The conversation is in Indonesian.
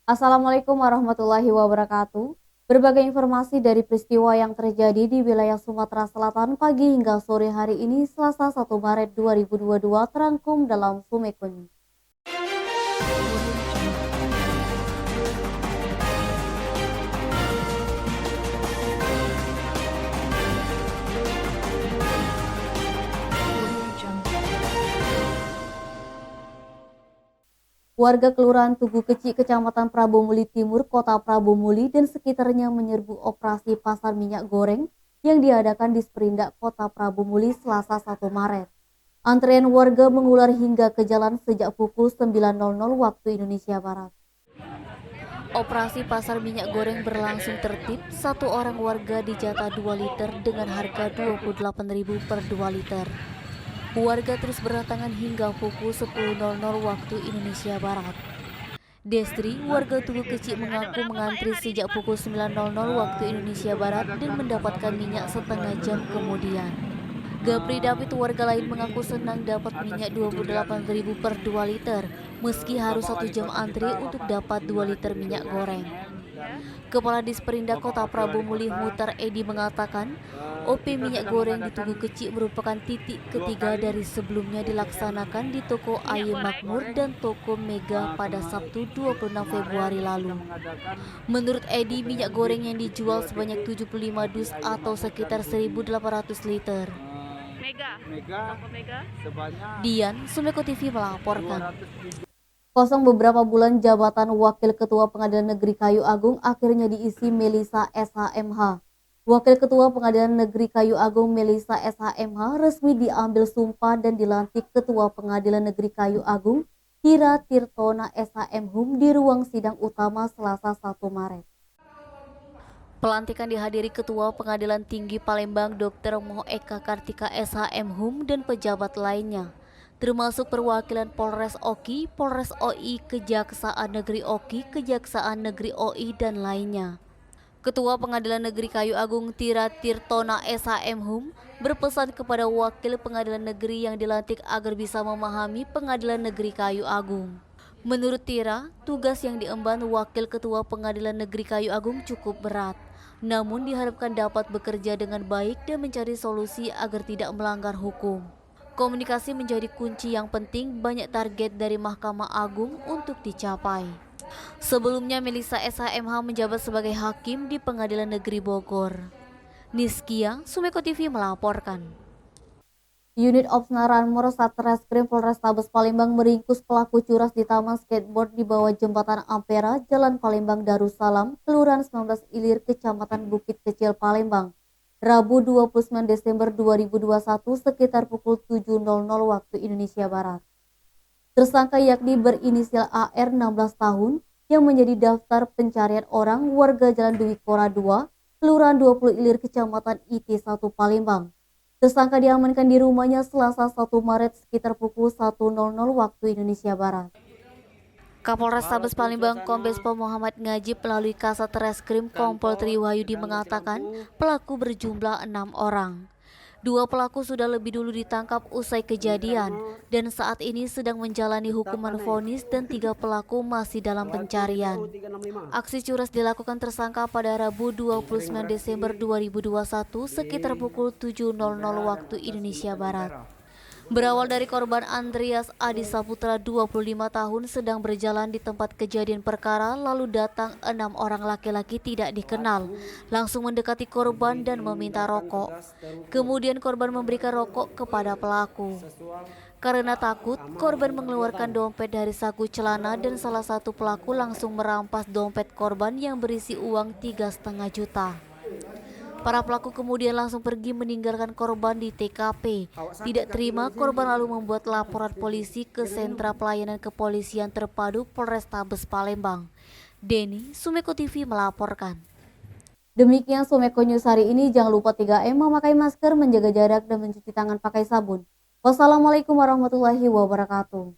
Assalamualaikum warahmatullahi wabarakatuh. Berbagai informasi dari peristiwa yang terjadi di wilayah Sumatera Selatan pagi hingga sore hari ini Selasa 1 Maret 2022 terangkum dalam Sumekon. Warga Kelurahan Tugu Kecil, Kecamatan Prabomuli Timur, Kota Prabomuli dan sekitarnya menyerbu operasi pasar minyak goreng yang diadakan di Sperindak Kota Prabomuli Selasa 1 Maret. Antrean warga mengular hingga ke jalan sejak pukul 9.00 waktu Indonesia Barat. Operasi pasar minyak goreng berlangsung tertib, satu orang warga dijatah 2 liter dengan harga Rp28.000 per 2 liter. Warga terus berdatangan hingga pukul 10.00 waktu Indonesia Barat. Destri, warga Tugu Kecil mengaku mengantri sejak pukul 9.00 waktu Indonesia Barat dan mendapatkan minyak setengah jam kemudian. Gapri David, warga lain mengaku senang dapat minyak Rp28.000 per 2 liter, meski harus 1 jam antri untuk dapat 2 liter minyak goreng. Kepala Disperindak Kota Prabomuli Mutar Edi mengatakan, OP minyak goreng di Tugu Kecil merupakan titik ketiga dari sebelumnya dilaksanakan di Toko Ayem Makmur dan Toko Mega pada Sabtu 26 Februari lalu. Menurut Edi, minyak goreng yang dijual sebanyak 75 dus atau sekitar 1.800 liter. Dian, Sumeko TV melaporkan. Kosong beberapa bulan jabatan Wakil Ketua Pengadilan Negeri Kayu Agung akhirnya diisi Melisa SHMH. Wakil Ketua Pengadilan Negeri Kayu Agung Melisa SHMH resmi diambil sumpah dan dilantik Ketua Pengadilan Negeri Kayu Agung Hira Tirtona SHMHum di ruang sidang utama Selasa 1 Maret. Pelantikan dihadiri Ketua Pengadilan Tinggi Palembang Dr. Moh Eka Kartika SHMHum dan pejabat lainnya, termasuk perwakilan Polres Oki, Polres OI, Kejaksaan Negeri Oki, Kejaksaan Negeri OI, dan lainnya. Ketua Pengadilan Negeri Kayu Agung Hira Tirtona SHMHum berpesan kepada Wakil Pengadilan Negeri yang dilantik agar bisa memahami Pengadilan Negeri Kayu Agung. Menurut Tira, tugas yang diemban Wakil Ketua Pengadilan Negeri Kayu Agung cukup berat, namun diharapkan dapat bekerja dengan baik dan mencari solusi agar tidak melanggar hukum. Komunikasi menjadi kunci yang penting, banyak target dari Mahkamah Agung untuk dicapai. Sebelumnya Melisa SHMH menjabat sebagai hakim di Pengadilan Negeri Bogor. Niskia, Sumeko TV melaporkan. Unit Opsnal Ranmor Satreskrim Polrestabes Palembang meringkus pelaku curas di taman skateboard di bawah jembatan Ampera, Jalan Palembang Darussalam, Kelurahan 19 Ilir, Kecamatan Bukit Kecil, Palembang, Rabu 29 Desember 2021 sekitar pukul 7.00 waktu Indonesia Barat. Tersangka yakni berinisial AR 16 tahun yang menjadi daftar pencarian orang warga Jalan Dwi Kora 2, Kelurahan 20 Ilir, Kecamatan IT 1 Palembang. Tersangka diamankan di rumahnya Selasa 1 Maret sekitar pukul 1.00 waktu Indonesia Barat. Kapolres Tabes Palembang Kombes Pol Muhammad Ngajib melalui Kasat Reskrim Kompol Triwahyudi mengatakan pelaku berjumlah 6 orang. 2 pelaku sudah lebih dulu ditangkap usai kejadian dan saat ini sedang menjalani hukuman vonis dan 3 pelaku masih dalam pencarian. Aksi curas dilakukan tersangka pada Rabu 29 Desember 2021 sekitar pukul 7.00 waktu Indonesia Barat. Berawal dari korban Andreas Adi Saputra 25 tahun sedang berjalan di tempat kejadian perkara, lalu datang 6 orang laki-laki tidak dikenal, langsung mendekati korban dan meminta rokok. Kemudian korban memberikan rokok kepada pelaku. Karena takut, korban mengeluarkan dompet dari saku celana dan salah satu pelaku langsung merampas dompet korban yang berisi uang 3,5 juta. Para pelaku kemudian langsung pergi meninggalkan korban di TKP. Tidak terima, korban lalu membuat laporan polisi ke Sentra Pelayanan Kepolisian Terpadu Polrestabes Palembang. Denny, Sumeko TV melaporkan. Demikian Sumeko News hari ini. Jangan lupa 3M, memakai masker, menjaga jarak, dan mencuci tangan pakai sabun. Wassalamualaikum warahmatullahi wabarakatuh.